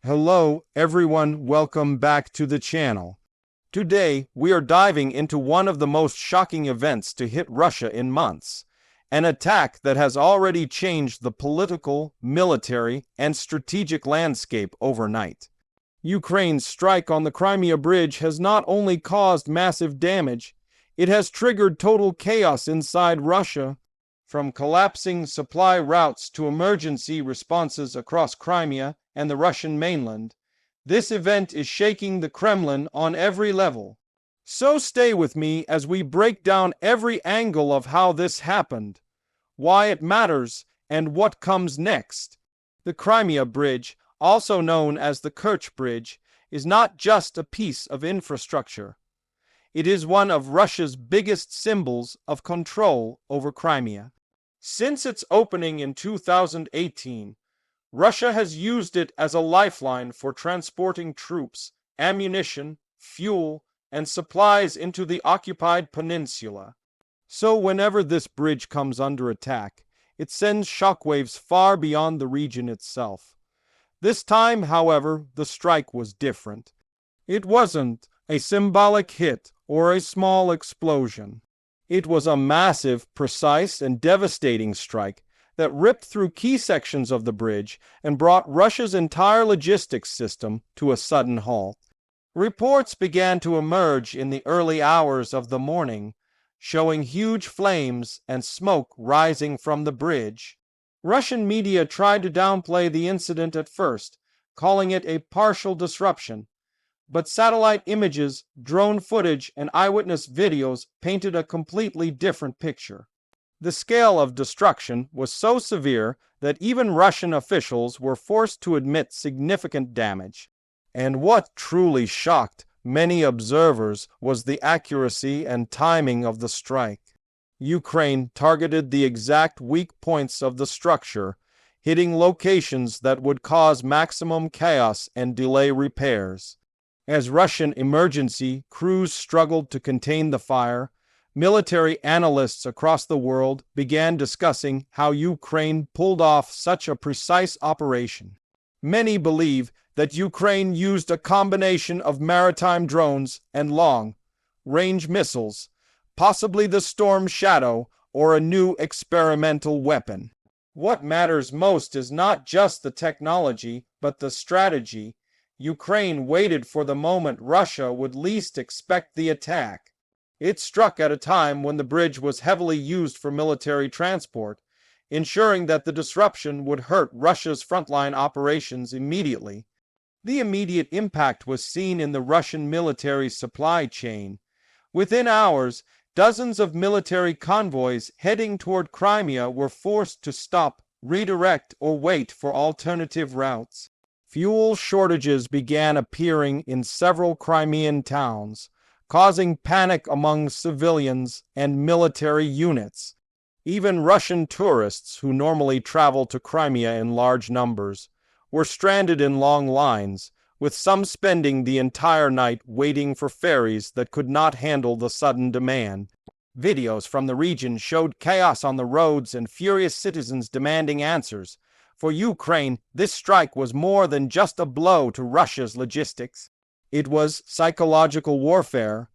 Hello everyone, welcome back to the channel. Today we are diving into one of the most shocking events to hit Russia in months. An attack that has already changed the political, military, and strategic landscape overnight. Ukraine's strike on the Crimea Bridge has not only caused massive damage, it has triggered total chaos inside Russia. From collapsing supply routes to emergency responses across Crimea and the Russian mainland, this event is shaking the Kremlin on every level. So stay with me as we break down every angle of how this happened, why it matters, and what comes next. The Crimea Bridge, also known as the Kerch Bridge, is not just a piece of infrastructure. It is one of Russia's biggest symbols of control over Crimea. Since its opening in 2018, Russia has used it as a lifeline for transporting troops, ammunition, fuel, and supplies into the occupied peninsula. So whenever this bridge comes under attack, it sends shockwaves far beyond the region itself. This time, however, the strike was different. It wasn't a symbolic hit or a small explosion. It was a massive, precise, and devastating strike that ripped through key sections of the bridge and brought Russia's entire logistics system to a sudden halt. Reports began to emerge in the early hours of the morning, showing huge flames and smoke rising from the bridge. Russian media tried to downplay the incident at first, calling it a partial disruption. But satellite images, drone footage, and eyewitness videos painted a completely different picture. The scale of destruction was so severe that even Russian officials were forced to admit significant damage. And what truly shocked many observers was the accuracy and timing of the strike. Ukraine targeted the exact weak points of the structure, hitting locations that would cause maximum chaos and delay repairs. As Russian emergency crews struggled to contain the fire, military analysts across the world began discussing how Ukraine pulled off such a precise operation. Many believe that Ukraine used a combination of maritime drones and long-range missiles, possibly the Storm Shadow or a new experimental weapon. What matters most is not just the technology, but the strategy. Ukraine waited for the moment Russia would least expect the attack. It struck at a time when the bridge was heavily used for military transport, ensuring that the disruption would hurt Russia's frontline operations immediately. The immediate impact was seen in the Russian military supply chain. Within hours, dozens of military convoys heading toward Crimea were forced to stop, redirect, or wait for alternative routes. Fuel shortages began appearing in several Crimean towns, causing panic among civilians and military units. Even Russian tourists, who normally travel to Crimea in large numbers, were stranded in long lines, with some spending the entire night waiting for ferries that could not handle the sudden demand. Videos from the region showed chaos on the roads and furious citizens demanding answers. For Ukraine, this strike was more than just a blow to Russia's logistics. It was psychological warfare.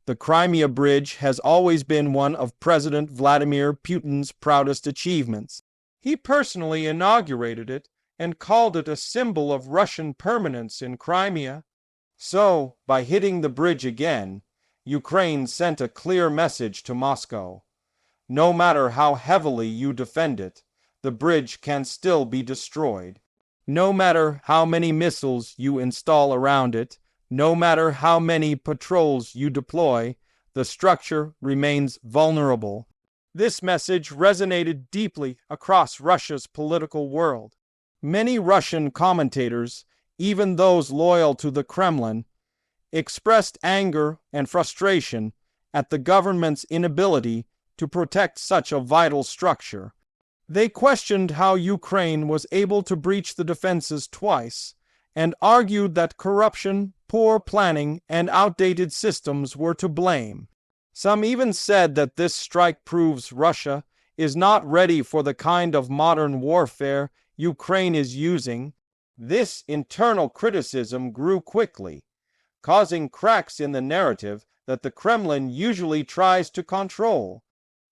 The Crimea Bridge has always been one of President Vladimir Putin's proudest achievements. He personally inaugurated it and called it a symbol of Russian permanence in Crimea. So, by hitting the bridge again, Ukraine sent a clear message to Moscow. No matter how heavily you defend it, the bridge can still be destroyed. No matter how many missiles you install around it, no matter how many patrols you deploy, the structure remains vulnerable. This message resonated deeply across Russia's political world. Many Russian commentators, even those loyal to the Kremlin, expressed anger and frustration at the government's inability to protect such a vital structure. They questioned how Ukraine was able to breach the defenses twice, and argued that corruption, poor planning, and outdated systems were to blame. Some even said that this strike proves Russia is not ready for the kind of modern warfare Ukraine is using. This internal criticism grew quickly, causing cracks in the narrative that the Kremlin usually tries to control.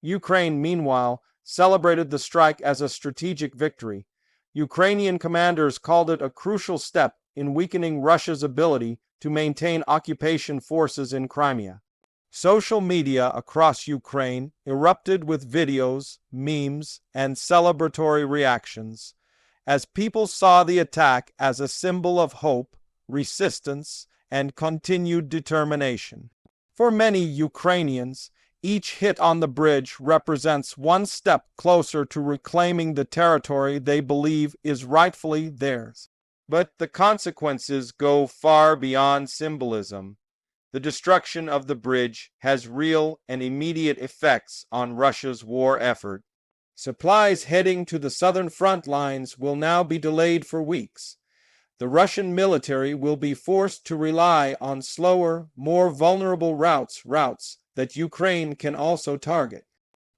Ukraine, meanwhile, celebrated the strike as a strategic victory. Ukrainian commanders called it a crucial step in weakening Russia's ability to maintain occupation forces in Crimea. Social media across Ukraine erupted with videos, memes, and celebratory reactions, as people saw the attack as a symbol of hope, resistance, and continued determination. For many Ukrainians, each hit on the bridge represents one step closer to reclaiming the territory they believe is rightfully theirs. But the consequences go far beyond symbolism. The destruction of the bridge has real and immediate effects on Russia's war effort. Supplies heading to the southern front lines will now be delayed for weeks. The Russian military will be forced to rely on slower, more vulnerable routes that Ukraine can also target.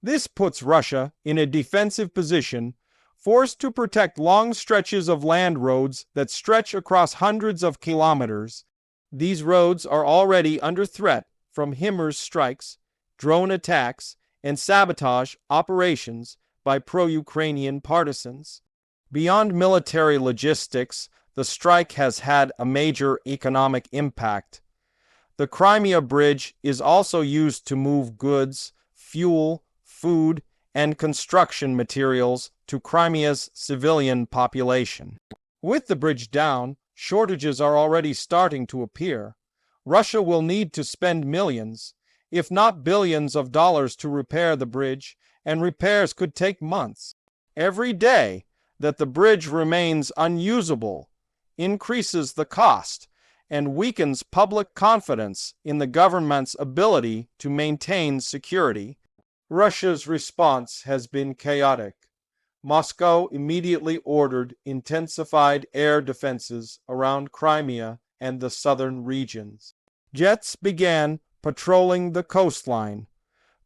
This puts Russia in a defensive position, forced to protect long stretches of land roads that stretch across hundreds of kilometers. These roads are already under threat from HIMARS strikes, drone attacks, and sabotage operations by pro-Ukrainian partisans. Beyond military logistics, the strike has had a major economic impact. The Crimea Bridge is also used to move goods, fuel, food, and construction materials to Crimea's civilian population. With the bridge down, shortages are already starting to appear. Russia will need to spend millions, if not billions of dollars to repair the bridge, and repairs could take months. Every day that the bridge remains unusable increases the cost and weakens public confidence in the government's ability to maintain security. Russia's response has been chaotic. Moscow immediately ordered intensified air defenses around Crimea and the southern regions. Jets began patrolling the coastline.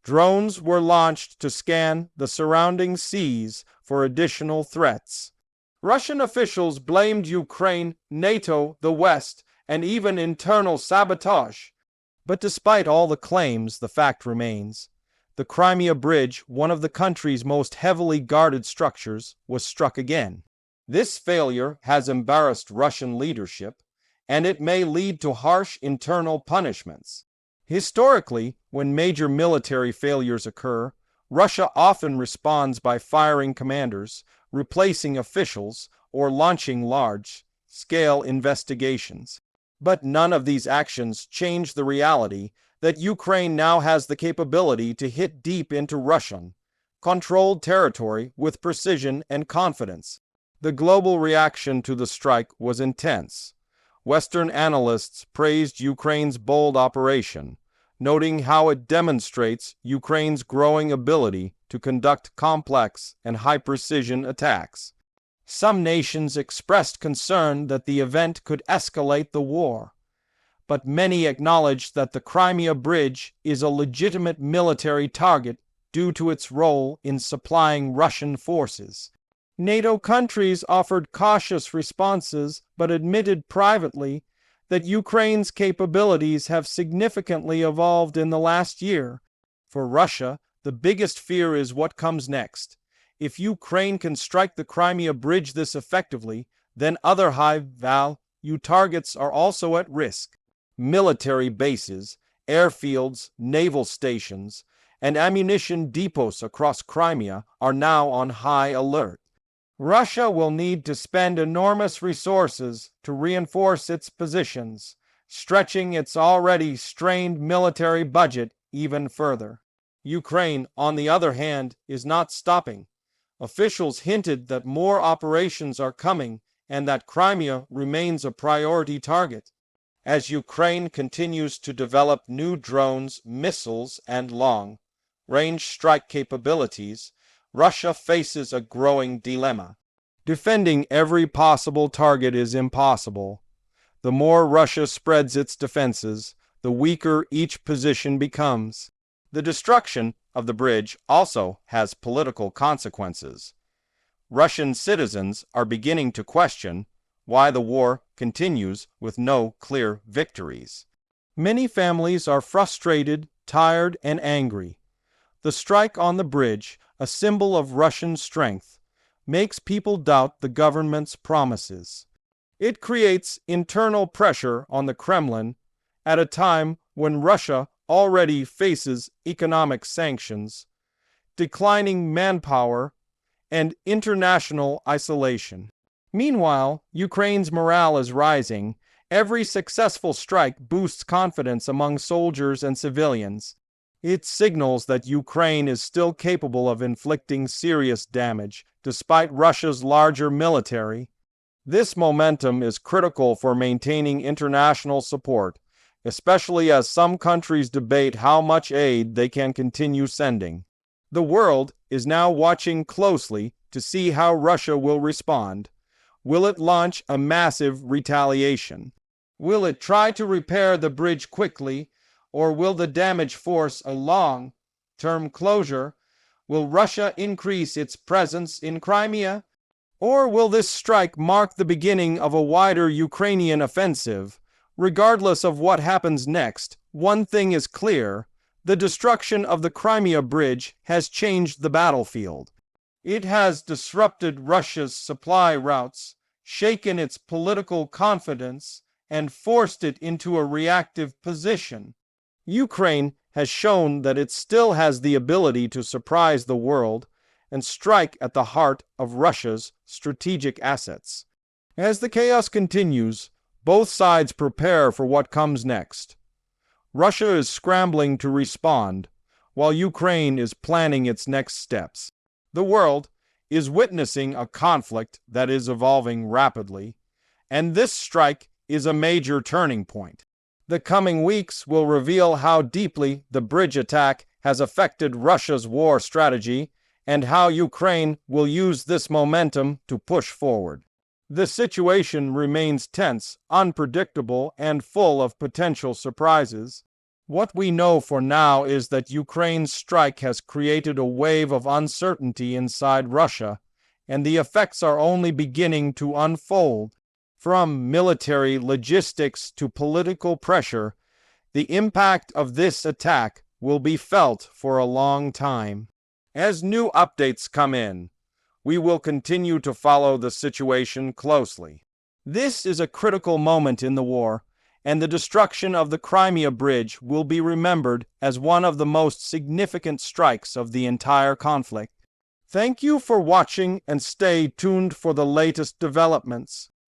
Drones were launched to scan the surrounding seas for additional threats. Russian officials blamed Ukraine, NATO, the West, and even internal sabotage. But despite all the claims, the fact remains. The Crimea Bridge, one of the country's most heavily guarded structures, was struck again. This failure has embarrassed Russian leadership, and it may lead to harsh internal punishments. Historically, when major military failures occur, Russia often responds by firing commanders, replacing officials, or launching large-scale investigations. But none of these actions change the reality that Ukraine now has the capability to hit deep into Russian-controlled territory with precision and confidence. The global reaction to the strike was intense. Western analysts praised Ukraine's bold operation, noting how it demonstrates Ukraine's growing ability to conduct complex and high-precision attacks. Some nations expressed concern that the event could escalate the war, but many acknowledged that the Crimea Bridge is a legitimate military target due to its role in supplying Russian forces. NATO countries offered cautious responses but admitted privately that Ukraine's capabilities have significantly evolved in the last year. For Russia, the biggest fear is what comes next. If Ukraine can strike the Crimea Bridge this effectively, then other high-value targets are also at risk. Military bases, airfields, naval stations, and ammunition depots across Crimea are now on high alert. Russia will need to spend enormous resources to reinforce its positions, stretching its already strained military budget even further. Ukraine, on the other hand, is not stopping. Officials hinted that more operations are coming and that Crimea remains a priority target. As Ukraine continues to develop new drones, missiles, and long-range strike capabilities, Russia faces a growing dilemma. Defending every possible target is impossible. The more Russia spreads its defenses, the weaker each position becomes. The destruction of the bridge also has political consequences. Russian citizens are beginning to question why the war continues with no clear victories. Many families are frustrated, tired, and angry. The strike on the bridge, a symbol of Russian strength, makes people doubt the government's promises. It creates internal pressure on the Kremlin at a time when Russia already faces economic sanctions, declining manpower, and international isolation. Meanwhile, Ukraine's morale is rising. Every successful strike boosts confidence among soldiers and civilians. It signals that Ukraine is still capable of inflicting serious damage, despite Russia's larger military. This momentum is critical for maintaining international support, especially as some countries debate how much aid they can continue sending. The world is now watching closely to see how Russia will respond. Will it launch a massive retaliation? Will it try to repair the bridge quickly, or will the damage force a long-term closure? Will Russia increase its presence in Crimea? Or will this strike mark the beginning of a wider Ukrainian offensive? Regardless of what happens next, one thing is clear: the destruction of the Crimea Bridge has changed the battlefield. It has disrupted Russia's supply routes, shaken its political confidence, and forced it into a reactive position. Ukraine has shown that it still has the ability to surprise the world and strike at the heart of Russia's strategic assets. As the chaos continues, both sides prepare for what comes next. Russia is scrambling to respond, while Ukraine is planning its next steps. The world is witnessing a conflict that is evolving rapidly, and this strike is a major turning point. The coming weeks will reveal how deeply the bridge attack has affected Russia's war strategy and how Ukraine will use this momentum to push forward. The situation remains tense, unpredictable, and full of potential surprises. What we know for now is that Ukraine's strike has created a wave of uncertainty inside Russia, and the effects are only beginning to unfold. From military logistics to political pressure, the impact of this attack will be felt for a long time. As new updates come in, we will continue to follow the situation closely. This is a critical moment in the war, and the destruction of the Crimea Bridge will be remembered as one of the most significant strikes of the entire conflict. Thank you for watching, and stay tuned for the latest developments.